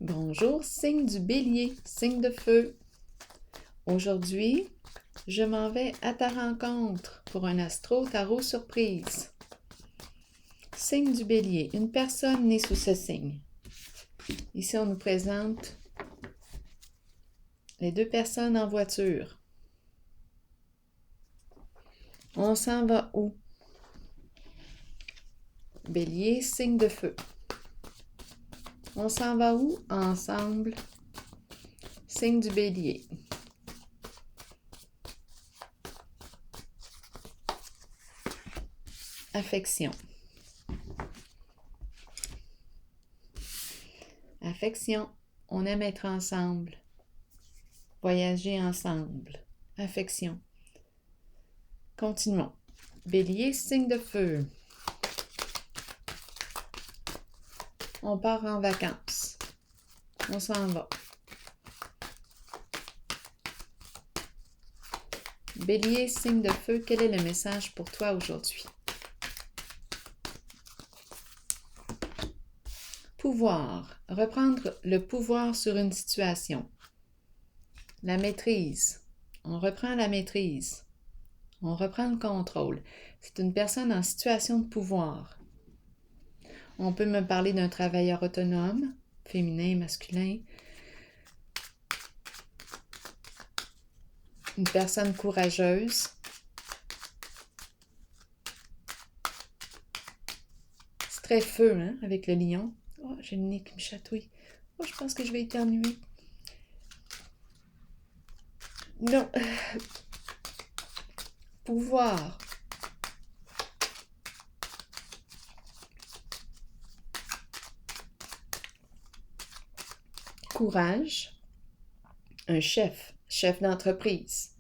Bonjour, signe du Bélier, signe de feu. Aujourd'hui, je m'en vais à ta rencontre pour un astro-tarot surprise. Signe du Bélier, une personne née sous ce signe. Ici, on nous présente les deux personnes en voiture. On s'en va où? Bélier, signe de feu. On s'en va où? Ensemble. Signe du Bélier. Affection. Affection. On aime être ensemble. Voyager ensemble. Affection. Continuons. Bélier, signe de feu. On part en vacances. On s'en va. Bélier, signe de feu, quel est le message pour toi aujourd'hui? Pouvoir. Reprendre le pouvoir sur une situation. La maîtrise. On reprend la maîtrise. On reprend le contrôle. C'est une personne en situation de pouvoir. On peut me parler d'un travailleur autonome, féminin, masculin. Une personne courageuse. C'est très feu, hein, avec le lion. Oh, j'ai le nez qui me chatouille. Oh, je pense que je vais éternuer. Non. Pouvoir. Courage. Un chef d'entreprise.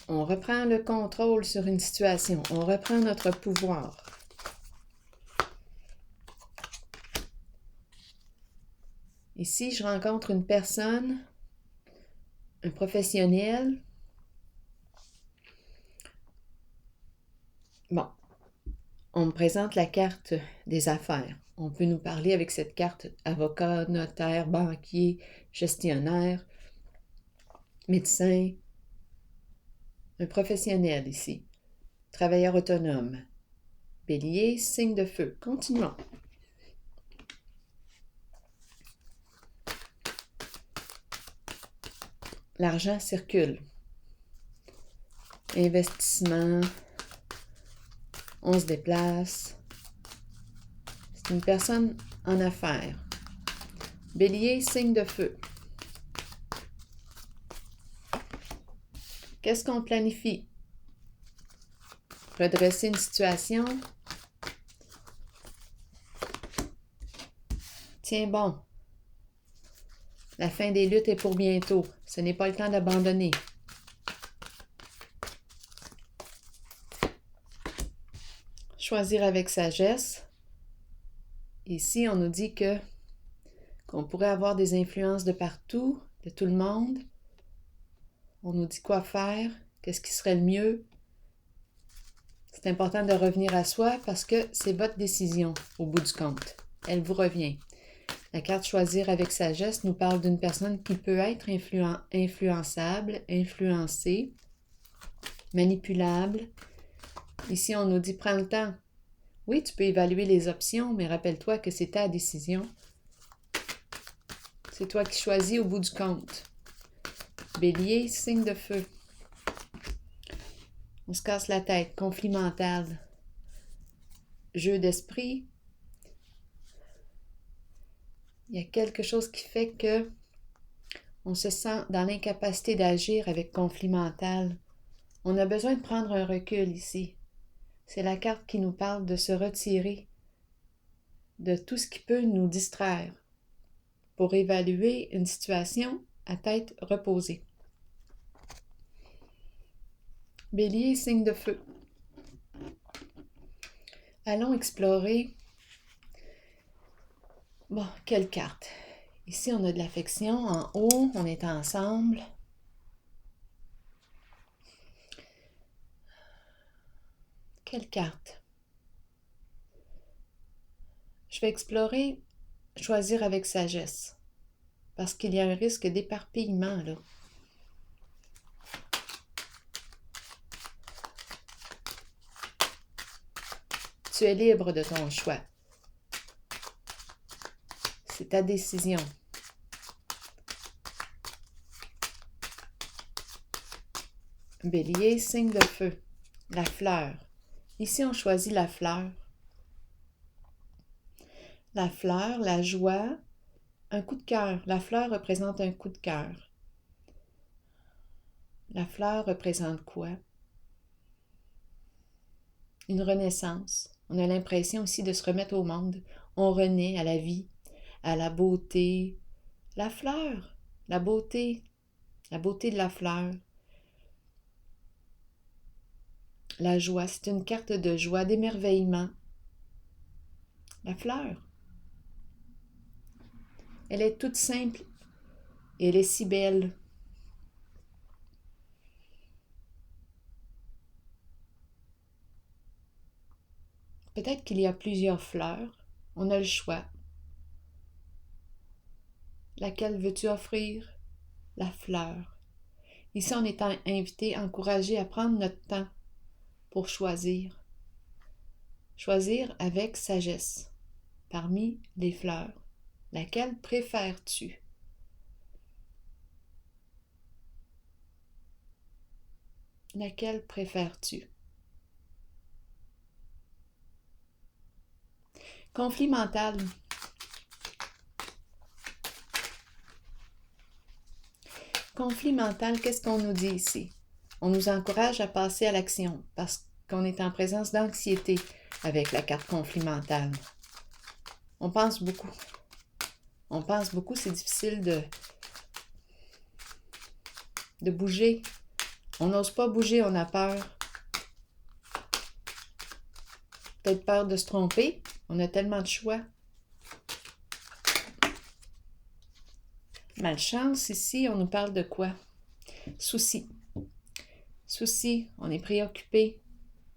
On reprend le contrôle sur une situation. On reprend notre pouvoir. Ici, je rencontre une personne, un professionnel. Bon, on me présente la carte des affaires. On peut nous parler avec cette carte avocat, notaire, banquier, gestionnaire, médecin, un professionnel ici, travailleur autonome. Bélier, signe de feu. Continuons. L'argent circule. Investissement. On se déplace. C'est une personne en affaires. Bélier, signe de feu. Qu'est-ce qu'on planifie? Redresser une situation. Tiens bon. La fin des luttes est pour bientôt. Ce n'est pas le temps d'abandonner. Choisir avec sagesse. Ici, on nous dit qu'on pourrait avoir des influences de partout, de tout le monde. On nous dit quoi faire, qu'est-ce qui serait le mieux. C'est important de revenir à soi parce que c'est votre décision au bout du compte. Elle vous revient. La carte Choisir avec sagesse nous parle d'une personne qui peut être influençable, influencée, manipulable. Ici, on nous dit prends le temps. Oui, tu peux évaluer les options, mais rappelle-toi que c'est ta décision. C'est toi qui choisis au bout du compte. Bélier, signe de feu. On se casse la tête. Conflit mental. Jeu d'esprit. Il y a quelque chose qui fait que on se sent dans l'incapacité d'agir avec conflit mental. On a besoin de prendre un recul ici. C'est la carte qui nous parle de se retirer de tout ce qui peut nous distraire pour évaluer une situation à tête reposée. Bélier, signe de feu. Allons explorer. Bon, quelle carte? Ici, on a de l'affection. En haut, on est ensemble. Quelle carte? vais explorer choisir avec sagesse. Parce qu'il y a un risque d'éparpillement, là. Tu es libre de ton choix. C'est ta décision. Bélier, signe de feu. La fleur. Ici, on choisit la fleur. La fleur, la joie, un coup de cœur. La fleur représente un coup de cœur. La fleur représente quoi? Une renaissance. On a l'impression aussi de se remettre au monde. On renaît à la vie, à la beauté. La fleur, la beauté de la fleur. La joie, c'est une carte de joie, d'émerveillement. La fleur. Elle est toute simple et elle est si belle. Peut-être qu'il y a plusieurs fleurs. On a le choix. Laquelle veux-tu offrir? La fleur. Ici, on est invité, encouragé à prendre notre temps pour choisir. Choisir avec sagesse. Parmi les fleurs, laquelle préfères-tu? Laquelle préfères-tu? Conflit mental. Conflit mental, qu'est-ce qu'on nous dit ici? On nous encourage à passer à l'action parce qu'on est en présence d'anxiété avec la carte conflit mental. On pense beaucoup. On pense beaucoup, c'est difficile de bouger. On n'ose pas bouger, on a peur. Peut-être peur de se tromper. On a tellement de choix. Malchance, ici, on nous parle de quoi? Souci. Souci, on est préoccupé.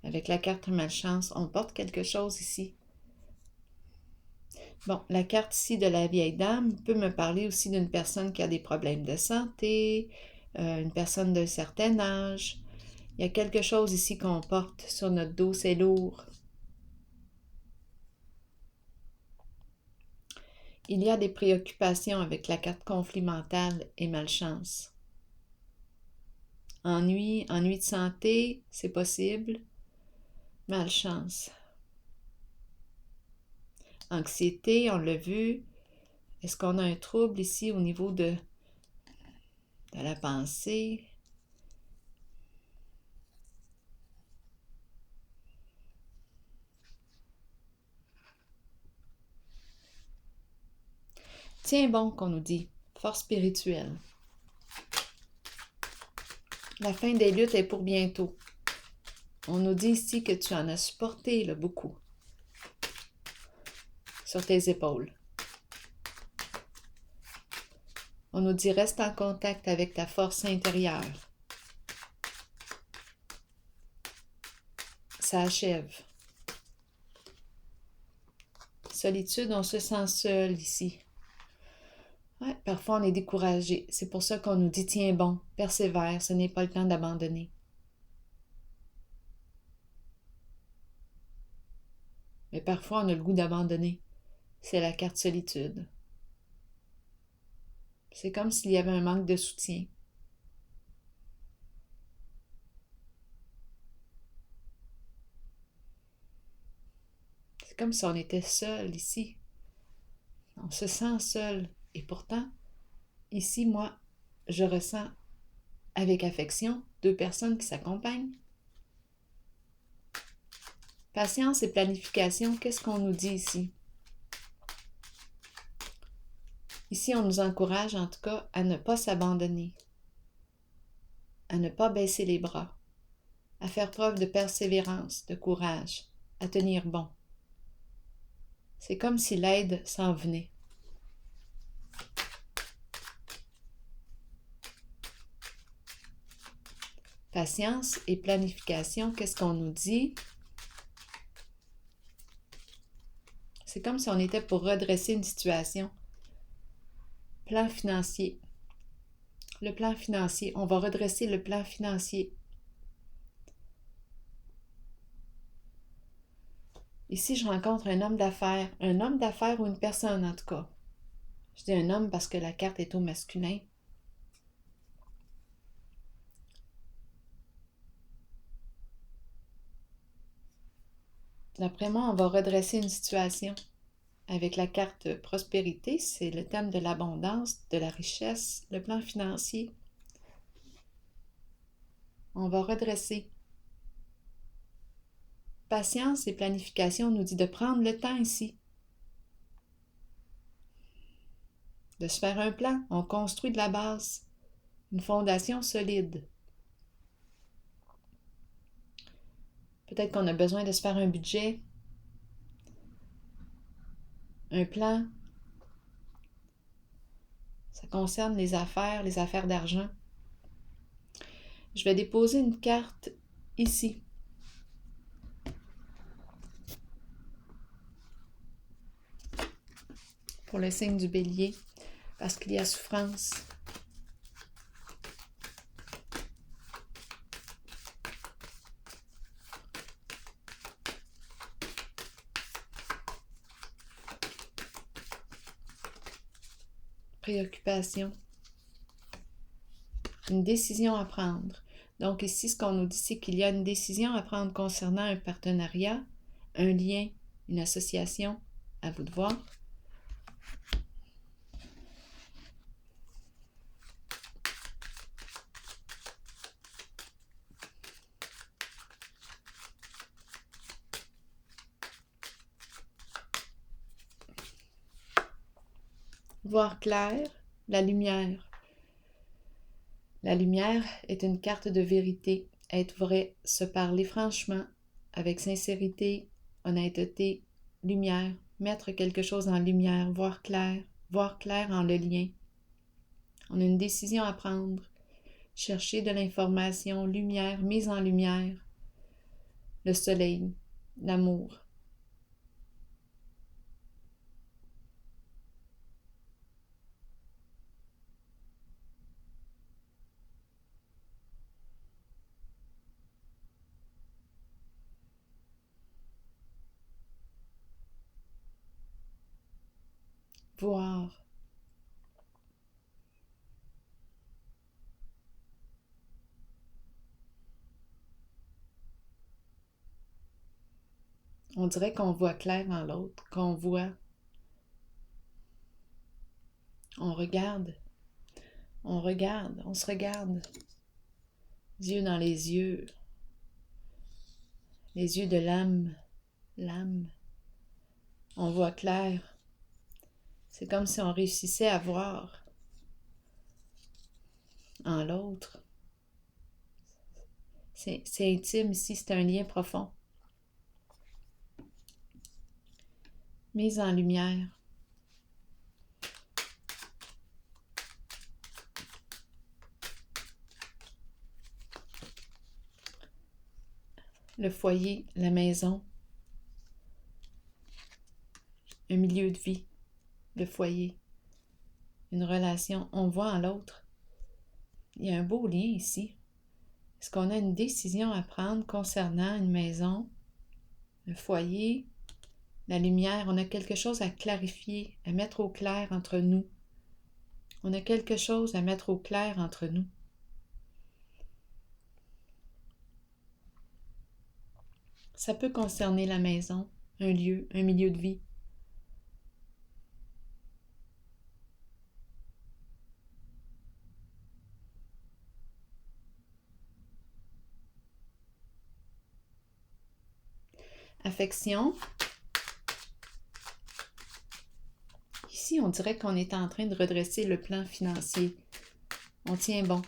Avec la carte malchance, on porte quelque chose ici. Bon, la carte ici de la vieille dame peut me parler aussi d'une personne qui a des problèmes de santé, une personne d'un certain âge. Il y a quelque chose ici qu'on porte sur notre dos, c'est lourd. Il y a des préoccupations avec la carte conflit mental et malchance. Ennui de santé, c'est possible. Malchance. Anxiété, on l'a vu. Est-ce qu'on a un trouble ici au niveau de la pensée? Tiens bon, qu'on nous dit. Force spirituelle. La fin des luttes est pour bientôt. On nous dit ici que tu en as supporté là, beaucoup sur tes épaules. On nous dit reste en contact avec ta force intérieure. Ça achève. Solitude, on se sent seul ici. Ouais, parfois on est découragé. C'est pour ça qu'on nous dit tiens bon, persévère, ce n'est pas le temps d'abandonner. Mais parfois on a le goût d'abandonner. C'est la carte solitude. C'est comme s'il y avait un manque de soutien. C'est comme si on était seul ici. On se sent seul. Et pourtant, ici, moi, je ressens avec affection 2 personnes qui s'accompagnent. Patience et planification, qu'est-ce qu'on nous dit ici? Ici, on nous encourage en tout cas à ne pas s'abandonner, à ne pas baisser les bras, à faire preuve de persévérance, de courage, à tenir bon. C'est comme si l'aide s'en venait. Patience et planification, qu'est-ce qu'on nous dit? C'est comme si on était pour redresser une situation. Plan financier. Le plan financier. On va redresser le plan financier. Ici, je rencontre un homme d'affaires ou une personne en tout cas. Je dis un homme parce que la carte est au masculin. D'après moi, on va redresser une situation. Avec la carte prospérité, c'est le thème de l'abondance, de la richesse, le plan financier. On va redresser. Patience et planification nous dit de prendre le temps ici. De se faire un plan. On construit de la base. Une fondation solide. Peut-être qu'on a besoin de se faire un budget, un plan. Ça concerne les affaires d'argent. Je vais déposer une carte ici. Pour le signe du Bélier, parce qu'il y a souffrance. Préoccupation. Une décision à prendre. Donc ici, ce qu'on nous dit, c'est qu'il y a une décision à prendre concernant un partenariat, un lien, une association. À vous de voir. Voir clair, la lumière. La lumière est une carte de vérité, être vrai, se parler franchement, avec sincérité, honnêteté, lumière, mettre quelque chose en lumière, voir clair en le lien. On a une décision à prendre, chercher de l'information, lumière, mise en lumière, le soleil, l'amour. Voir. On dirait qu'on voit clair dans l'autre, qu'on voit. On regarde, on se regarde. Yeux dans les yeux de l'âme. On voit clair. C'est comme si on réussissait à voir en l'autre. C'est intime ici, c'est un lien profond. Mise en lumière. Le foyer, la maison, un milieu de vie, le foyer, une relation. On voit en l'autre. Il y a un beau lien ici. Est-ce qu'on a une décision à prendre concernant une maison, le foyer, la lumière? On a quelque chose à clarifier, à mettre au clair entre nous. On a quelque chose à mettre au clair entre nous. Ça peut concerner la maison, un lieu, un milieu de vie. Affection. Ici, on dirait qu'on est en train de redresser le plan financier. On tient bon.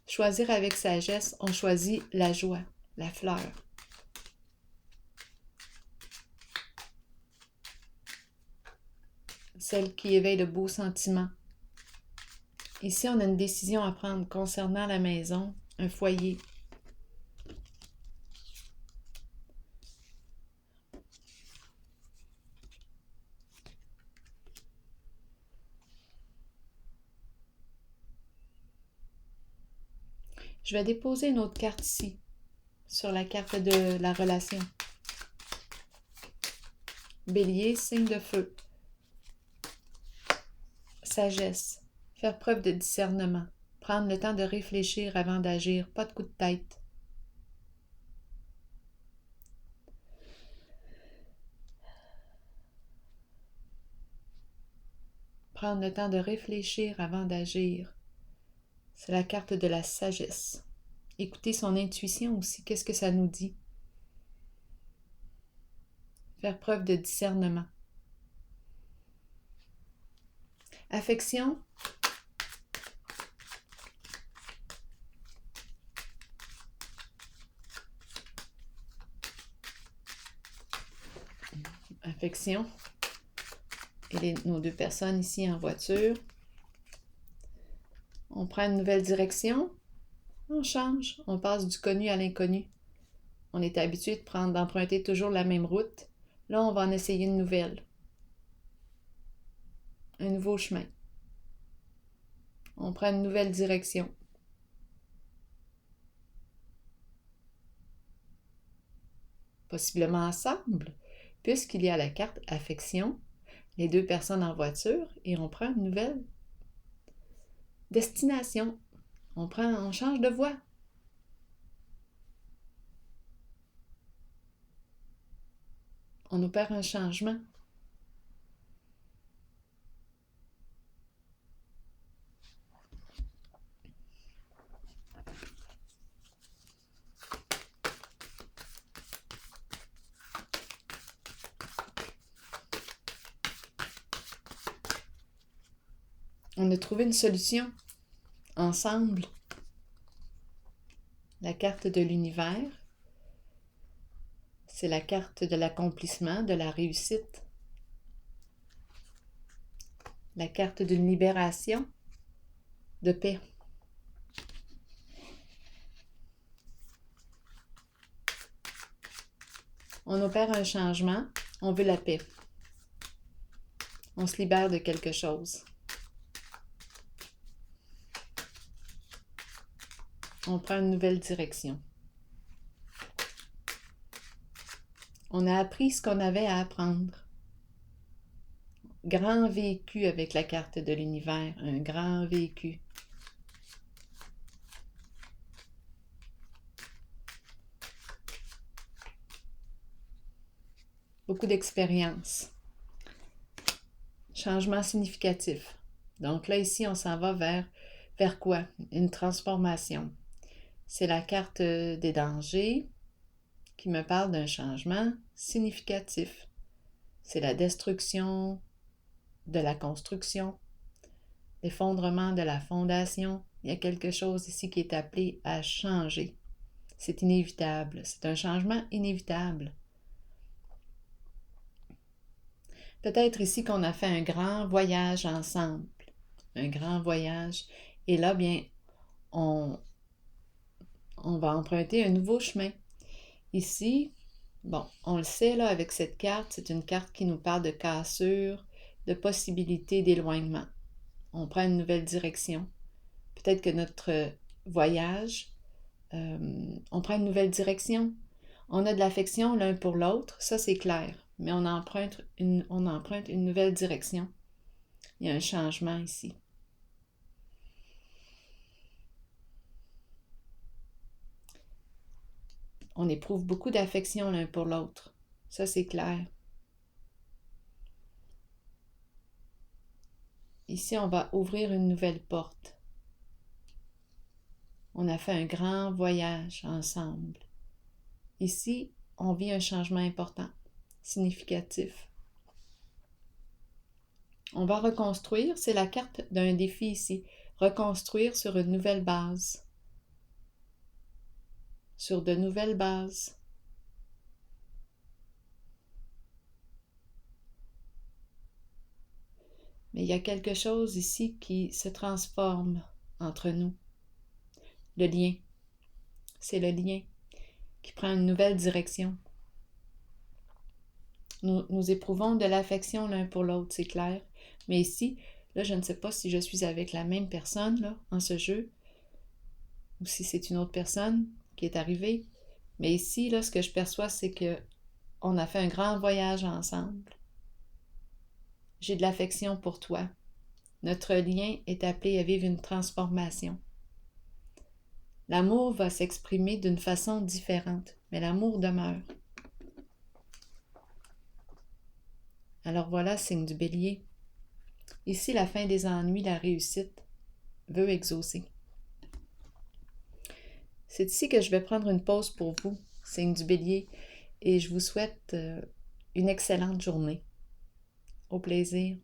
Choisir avec sagesse, on choisit la joie, la fleur. Celle qui éveille de beaux sentiments. Ici, on a une décision à prendre concernant la maison, un foyer. Je vais déposer une autre carte ici, sur la carte de la relation. Bélier, signe de feu. Sagesse. Faire preuve de discernement. Prendre le temps de réfléchir avant d'agir. Pas de coup de tête. Prendre le temps de réfléchir avant d'agir. C'est la carte de la sagesse. Écouter son intuition aussi. Qu'est-ce que ça nous dit? Faire preuve de discernement. Affection. Affection. Et nos deux personnes ici en voiture. On prend une nouvelle direction. On change. On passe du connu à l'inconnu. On est habitué d'emprunter toujours la même route. Là, on va en essayer une nouvelle. Un nouveau chemin. On prend une nouvelle direction. Possiblement ensemble, puisqu'il y a la carte affection, les deux personnes en voiture, et on prend une nouvelle destination. On change de voie. On opère un changement. On a trouvé une solution ensemble. La carte de l'univers, c'est la carte de l'accomplissement, de la réussite. La carte d'une libération, de paix. On opère un changement, on veut la paix. On se libère de quelque chose. On prend une nouvelle direction. On a appris ce qu'on avait à apprendre. Grand vécu avec la carte de l'univers, un grand vécu. Beaucoup d'expérience. Changement significatif. Donc là, ici, on s'en va vers quoi? Une transformation. C'est la carte des dangers qui me parle d'un changement significatif. C'est la destruction de la construction, l'effondrement de la fondation. Il y a quelque chose ici qui est appelé à changer. C'est inévitable. C'est un changement inévitable. Peut-être ici qu'on a fait un grand voyage ensemble. Un grand voyage. Et là, bien, on va emprunter un nouveau chemin. Ici, bon, on le sait, là, avec cette carte, c'est une carte qui nous parle de cassure, de possibilité d'éloignement. On prend une nouvelle direction. Peut-être que notre voyage, on prend une nouvelle direction. On a de l'affection l'un pour l'autre, ça c'est clair, mais on emprunte une nouvelle direction. Il y a un changement ici. On éprouve beaucoup d'affection l'un pour l'autre, ça c'est clair. Ici, on va ouvrir une nouvelle porte. On a fait un grand voyage ensemble. Ici, on vit un changement important, significatif. On va reconstruire, c'est la carte d'un défi ici. Reconstruire sur une nouvelle base. Sur de nouvelles bases. Mais il y a quelque chose ici qui se transforme entre nous. Le lien. C'est le lien qui prend une nouvelle direction. Nous éprouvons de l'affection l'un pour l'autre, c'est clair. Mais ici, là, je ne sais pas si je suis avec la même personne là, en ce jeu. ou si c'est une autre personne qui est arrivée. Mais ici, là, ce que je perçois, c'est que on a fait un grand voyage ensemble. J'ai de l'affection pour toi. Notre lien est appelé à vivre une transformation. L'amour va s'exprimer d'une façon différente, mais l'amour demeure. Alors voilà, signe du Bélier. Ici, la fin des ennuis, la réussite veut exaucer. C'est ici que je vais prendre une pause pour vous, signe du Bélier, et je vous souhaite une excellente journée. Au plaisir.